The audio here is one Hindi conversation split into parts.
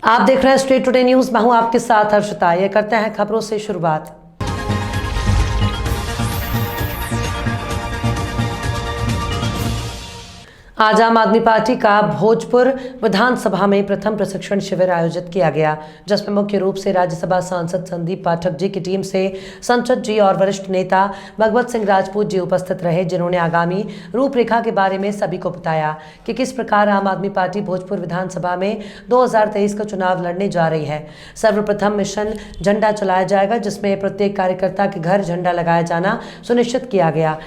आप देख रहे हैं स्ट्रेट टुडे न्यूज। मैं हूं आपके साथ हर्षिता। ये करते हैं खबरों से शुरुआत। आज आम आदमी पार्टी का भोजपुर विधानसभा में प्रथम प्रशिक्षण शिविर आयोजित किया गया, जिसमें मुख्य रूप से राज्यसभा सांसद संदीप पाठक जी की टीम से संसद जी और वरिष्ठ नेता भगवत सिंह राजपूत जी उपस्थित रहे, जिन्होंने आगामी रूपरेखा के बारे में सभी को बताया कि किस प्रकार आम आदमी पार्टी भोजपुर विधानसभा में 2023 का चुनाव लड़ने जा रही है। सर्वप्रथम मिशन झंडा चलाया जाएगा, जिसमें प्रत्येक कार्यकर्ता के घर झंडा लगाया जाना सुनिश्चित किया गया।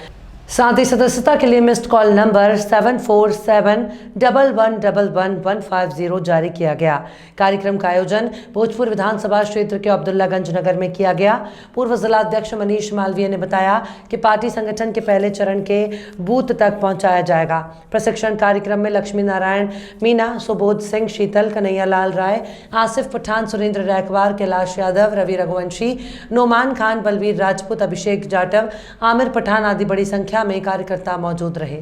साथ ही सदस्यता के लिए मिस्ड कॉल नंबर 7471111150 जारी किया गया। कार्यक्रम का आयोजन भोजपुर विधानसभा क्षेत्र के अब्दुल्लागंज नगर में किया गया। पूर्व जिलाध्यक्ष मनीष मालवीय ने बताया कि पार्टी संगठन के पहले चरण के बूथ तक पहुंचाया जाएगा। प्रशिक्षण कार्यक्रम में लक्ष्मी नारायण मीना, सुबोध सिंह, शीतल, कन्हैया लाल राय, आसिफ पठान, सुरेंद्र रैकवार, कैलाश यादव, रवि रघुवंशी, नोमान खान, बलवीर राजपूत, अभिषेक जाटव, आमिर पठान आदि बड़ी संख्या में कार्यकर्ता मौजूद रहे।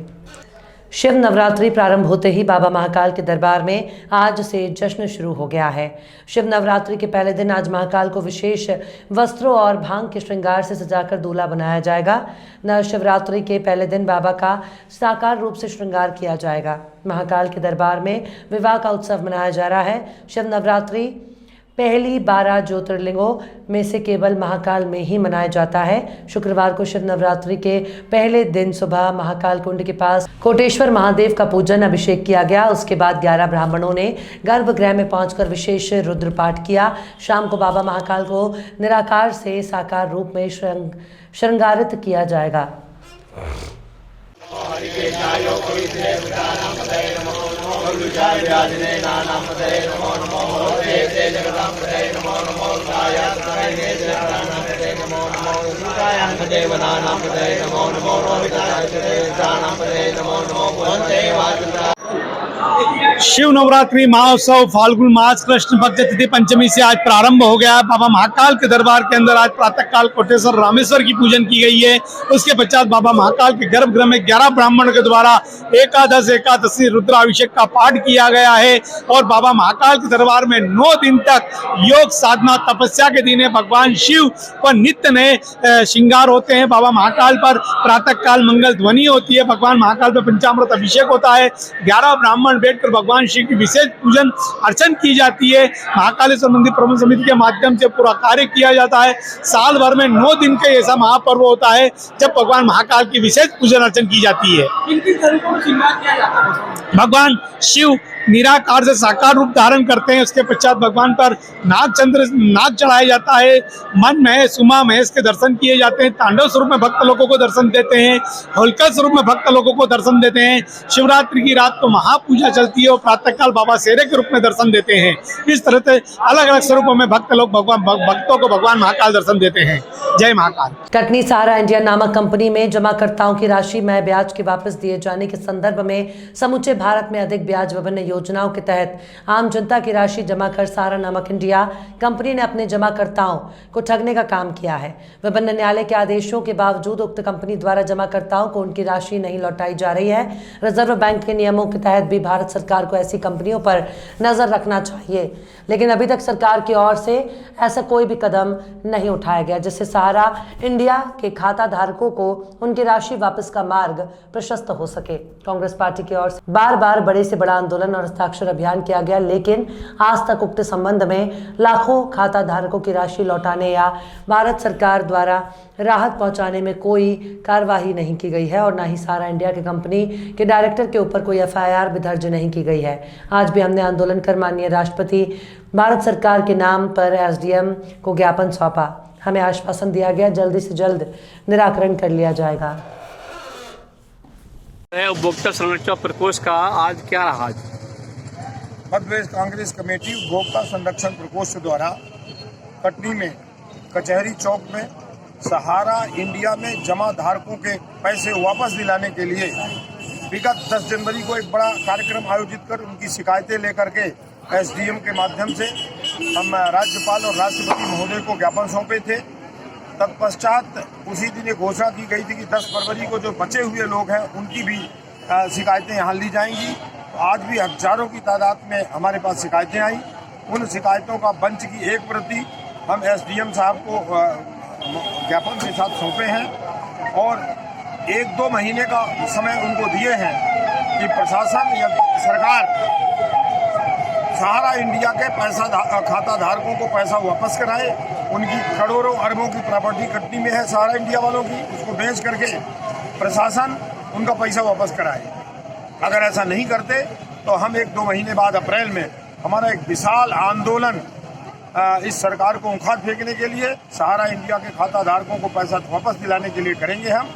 शिव नवरात्रि प्रारंभ होते ही बाबा महाकाल के दरबार में आज से जश्न शुरू हो गया है। शिव नवरात्रि के पहले दिन आज महाकाल को विशेष वस्त्रों और भांग के श्रृंगार से सजाकर दूल्हा बनाया जाएगा। नव शिवरात्रि के पहले दिन बाबा का साकार रूप से श्रृंगार किया जाएगा। महाकाल के दरबार में विवाह का उत्सव मनाया जा रहा है। शिव नवरात्रि पहली 12 ज्योतिर्लिंगों में से केवल महाकाल में ही मनाया जाता है। शुक्रवार को शिव नवरात्रि के पहले दिन सुबह महाकाल कुंड के पास कोटेश्वर महादेव का पूजन अभिषेक किया गया। उसके बाद 11 ब्राह्मणों ने गर्भगृह में पहुंचकर विशेष रुद्र पाठ किया। शाम को बाबा महाकाल को निराकार से साकार रूप में श्रृंगारित किया जाएगा। शिव नवरात्रि महोत्सव फाल्गुन मास कृष्ण पक्ष तिथि पंचमी से आज प्रारंभ हो गया। बाबा महाकाल के दरबार के अंदर आज प्रातःकाल कोटेश्वर रामेश्वर की पूजन की गई है। उसके पश्चात बाबा महाकाल के गर्भगृह में 11 ब्राह्मण के द्वारा एकादशी रुद्राभिषेक का पाठ किया गया है और बाबा महाकाल के दरबार में 9 दिन तक योग साधना तपस्या के दिन भगवान शिव पर नित्य नए श्रृंगार होते हैं। बाबा महाकाल पर प्रातःकाल मंगल ध्वनि होती है। भगवान महाकाल पर पंचामृत अभिषेक होता है। 11 ब्राह्मण बैठकर भगवान शिव की विशेष पूजन अर्चन की जाती है। महाकालेश्वर मंदिर प्रबंध समिति के माध्यम से पूरा कार्य किया जाता है। साल भर में 9 दिन का ऐसा महापर्व होता है जब भगवान महाकाल की विशेष पूजन अर्चन की जाती है। भगवान शिव निराकार से साकार रूप धारण करते हैं। उसके पश्चात भगवान पर नाग चढ़ाया जाता है। मन महेश, उमा महेश के दर्शन किए जाते हैं। तांडव स्वरूप में भक्त लोगों को दर्शन देते हैं। होलिका स्वरूप में भक्त लोगों को दर्शन देते हैं। शिवरात्रि की रात को महापूजा चलती है और प्रातःकाल बाबा शेरे के रूप में दर्शन देते हैं। इस तरह से अलग अलग स्वरूपों में भक्त लोग भक्तों को भगवान महाकाल दर्शन देते हैं। जय महाकाल। कटनी सहारा इंडिया नामक कंपनी में जमाकर्ताओं की राशि में ब्याज के वापस दिए जाने के संदर्भ में समूचे भारत में अधिक ब्याज विभिन्न योजनाओं के तहत आम जनता की राशि जमा कर सहारा नामक इंडिया कंपनी ने अपने जमाकर्ताओं को ठगने का काम किया है। विभिन्न न्यायालय के आदेशों के बावजूद उक्त कंपनी द्वारा जमाकर्ताओं को उनकी राशि नहीं लौटाई जा रही है। रिजर्व बैंक के नियमों के तहत भी भारत सरकार को ऐसी कंपनियों पर नजर रखना चाहिए, लेकिन अभी तक सरकार की ओर से ऐसा कोई भी कदम नहीं उठाया गया जिससे सहारा इंडिया के खाता धारकों को उनकी राशि वापस का मार्ग प्रशस्त हो सके। कांग्रेस पार्टी की ओर से बार बार बड़े से बड़ा आंदोलन और हस्ताक्षर अभियान किया गया, लेकिन आज तक उक्त संबंध में लाखों खाता धारकों की राशि लौटाने या भारत सरकार द्वारा राहत पहुंचाने में कोई कार्यवाही नहीं की गई है और न ही सहारा इंडिया की कंपनी के डायरेक्टर के ऊपर कोई FIR भी दर्ज नहीं की गई है। आज भी हमने आंदोलन कर माननीय राष्ट्रपति भारत सरकार के नाम पर SDM को ज्ञापन सौंपा। हमें आश्वासन दिया गया जल्दी से जल्द निराकरण कर लिया जाएगा। उपभोक्ता संरक्षण प्रकोष्ठ का आज क्या रहा? मध्य प्रदेश कांग्रेस कमेटी उपभोक्ता संरक्षण प्रकोष्ठ द्वारा कटनी में कचहरी चौक में सहारा इंडिया में जमा धारकों के पैसे वापस दिलाने के लिए विगत 10 जनवरी को एक बड़ा कार्यक्रम आयोजित कर उनकी शिकायतें लेकर के SDM के माध्यम से हम राज्यपाल और राष्ट्रपति महोदय को ज्ञापन सौंपे थे। तत्पश्चात उसी दिन ये घोषणा की गई थी कि 10 फरवरी को जो बचे हुए लोग हैं उनकी भी शिकायतें यहाँ ली जाएंगी। तो आज भी हजारों की तादाद में हमारे पास शिकायतें आई उन शिकायतों का बंच की एक प्रति हम एसडीएम साहब को ज्ञापन के साथ सौंपे हैं और 1-2 महीने का समय उनको दिए हैं कि प्रशासन या सरकार सहारा इंडिया के खाता धारकों को पैसा वापस कराए। उनकी करोड़ों अरबों की प्रॉपर्टी कटनी में है सहारा इंडिया वालों की, उसको बेच करके प्रशासन उनका पैसा वापस कराए। अगर ऐसा नहीं करते तो हम 1-2 महीने बाद अप्रैल में हमारा एक विशाल आंदोलन इस सरकार को उखाड़ फेंकने के लिए, सहारा इंडिया के खाता धारकों को पैसा वापस दिलाने के लिए करेंगे हम।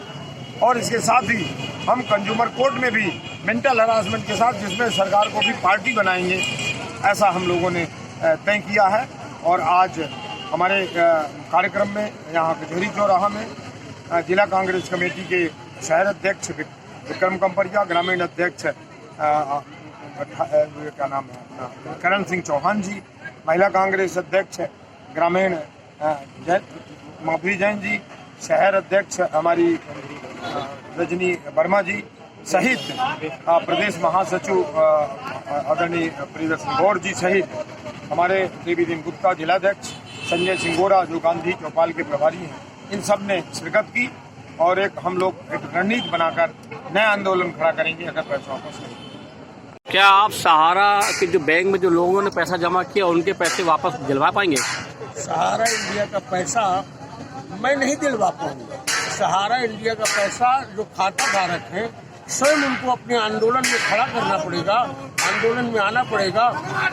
और इसके साथ ही हम कंज्यूमर कोर्ट में भी मेंटल हरासमेंट के साथ, जिसमें सरकार को भी पार्टी बनाएंगे, ऐसा हम लोगों ने तय किया है। और आज हमारे कार्यक्रम में यहाँ कचहरी चौराहा में जिला कांग्रेस कमेटी के शहर अध्यक्ष विक्रम कंपरिया, ग्रामीण अध्यक्ष क्या नाम है करण सिंह चौहान जी, महिला कांग्रेस अध्यक्ष ग्रामीण माधुरी जैन जी, शहर अध्यक्ष हमारी रजनी वर्मा जी सहित प्रदेश महासचिव आदरणीय प्रियदर्शन गौड़ जी सहित हमारे देवीदीन गुप्ता जिलाध्यक्ष, संजय सिंगोरा जो गांधी चौपाल के प्रभारी हैं, इन सब ने शिरकत की और हम लोग एक रणनीति बनाकर नया आंदोलन खड़ा करेंगे अगर पैसा वापस नहीं। क्या आप सहारा के जो बैंक में जो लोगों ने पैसा जमा किया उनके पैसे वापस दिलवा पाएंगे? सहारा इंडिया का पैसा मैं नहीं दिलवा पाऊंगा। सहारा इंडिया का पैसा जो खाता धारक है स्वयं उनको अपने आंदोलन में खड़ा करना पड़ेगा, आंदोलन में आना पड़ेगा।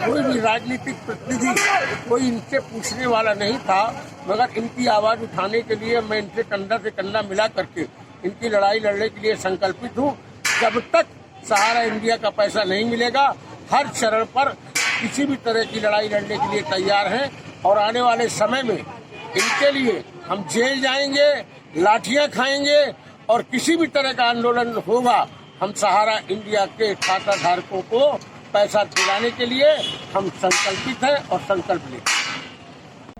कोई भी राजनीतिक प्रतिनिधि कोई इनसे पूछने वाला नहीं था, मगर इनकी आवाज़ उठाने के लिए मैं इनसे कंधा से कंधा मिला करके इनकी लड़ाई लड़ने के लिए संकल्पित हूँ। जब तक सहारा इंडिया का पैसा नहीं मिलेगा, हर चरण पर किसी भी तरह की लड़ाई लड़ने के लिए तैयार हैं। और आने वाले समय में इनके लिए हम जेल जाएंगे, लाठियां खाएंगे और किसी भी तरह का आंदोलन होगा। हम सहारा इंडिया के खाता धारकों को पैसा दिलाने के लिए हम संकल्पित हैं और संकल्प लेंगे।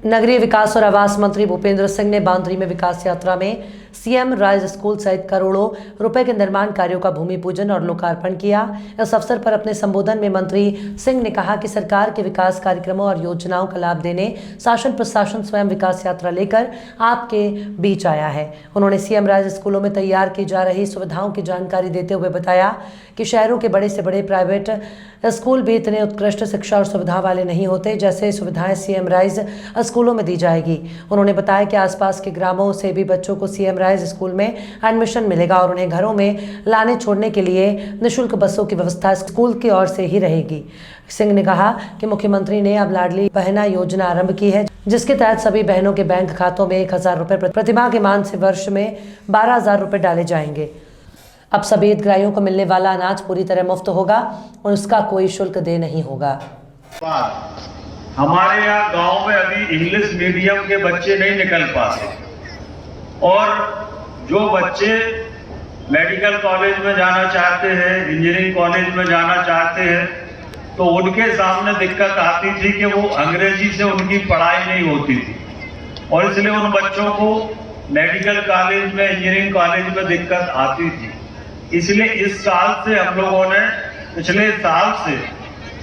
नगरीय विकास और आवास मंत्री भूपेंद्र सिंह ने बांद्री में विकास यात्रा में सीएम राइज स्कूल सहित करोड़ों रुपए के निर्माण कार्यों का भूमि पूजन और लोकार्पण किया। इस अवसर पर अपने संबोधन में मंत्री सिंह ने कहा कि सरकार के विकास कार्यक्रमों और योजनाओं का लाभ देने शासन प्रशासन स्वयं विकास यात्रा लेकर आपके बीच आया है। उन्होंने सीएम राइज स्कूलों में तैयार की जा रही सुविधाओं की जानकारी देते हुए बताया कि शहरों के बड़े से बड़े प्राइवेट स्कूल भी इतने उत्कृष्ट शिक्षा और सुविधा वाले नहीं होते जैसे सुविधाएं सीएम राइज स्कूलों में दी जाएगी। उन्होंने बताया कि आसपास के ग्रामों से भी बच्चों को सीएम राइज स्कूल में एडमिशन मिलेगा और उन्हें घरों में लाने छोड़ने के लिए निःशुल्क बसों की व्यवस्था स्कूल की ओर से ही रहेगी। सिंह ने कहा कि मुख्यमंत्री ने अब लाडली बहना योजना आरंभ की है, जिसके तहत सभी बहनों के बैंक खातों में 1000 रुपए प्रतिमाह के मान से वर्ष में 12,000 रुपए डाले जाएंगे। अब सभी हितग्राहियों को मिलने वाला अनाज पूरी तरह मुफ्त होगा और उसका कोई शुल्क दे नहीं होगा। हमारे यहाँ गांव में अभी इंग्लिश मीडियम के बच्चे नहीं निकल पाते और जो बच्चे मेडिकल कॉलेज में जाना चाहते हैं, इंजीनियरिंग कॉलेज में जाना चाहते हैं, तो उनके सामने दिक्कत आती थी कि वो अंग्रेजी से उनकी पढ़ाई नहीं होती थी और इसलिए उन बच्चों को मेडिकल कॉलेज में, इंजीनियरिंग कॉलेज में दिक्कत आती थी। इसलिए इस साल से हम लोगों ने पिछले साल से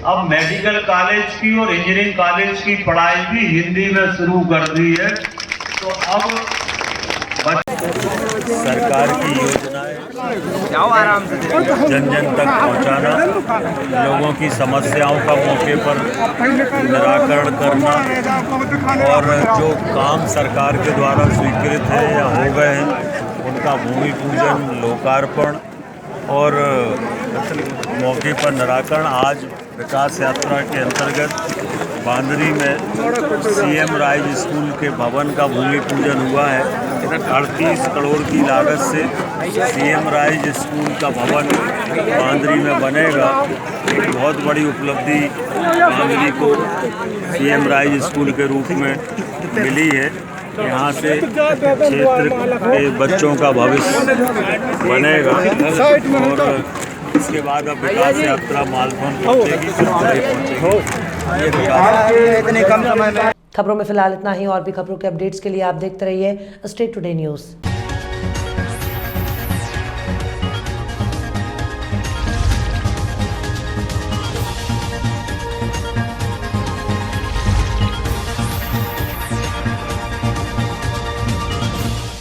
अब मेडिकल कॉलेज की और इंजीनियरिंग कॉलेज की पढ़ाई भी हिंदी में शुरू कर दी है। तो अब सरकार की योजनाएं जन जन तक पहुंचाना, लोगों की समस्याओं का मौके पर निराकरण करना और जो काम सरकार के द्वारा स्वीकृत है या हो गए हैं उनका भूमि पूजन, लोकार्पण और मौके पर निराकरण। आज विकास यात्रा के अंतर्गत बांद्री में सीएम राइज स्कूल के भवन का भूमि पूजन हुआ है। 38 करोड़ की लागत से सीएम राइज स्कूल का भवन बांद्री में बनेगा। एक बहुत बड़ी उपलब्धि बांद्री को सीएम राइज स्कूल के रूप में मिली है। यहाँ से क्षेत्र के बच्चों का भविष्य बनेगा और इसके बाद अब विकास यात्रा मालभवन पहुँचेगी, खबरों में फिलहाल इतना ही। और भी खबरों के अपडेट्स के लिए आप देखते रहिए स्टेट टुडे न्यूज़।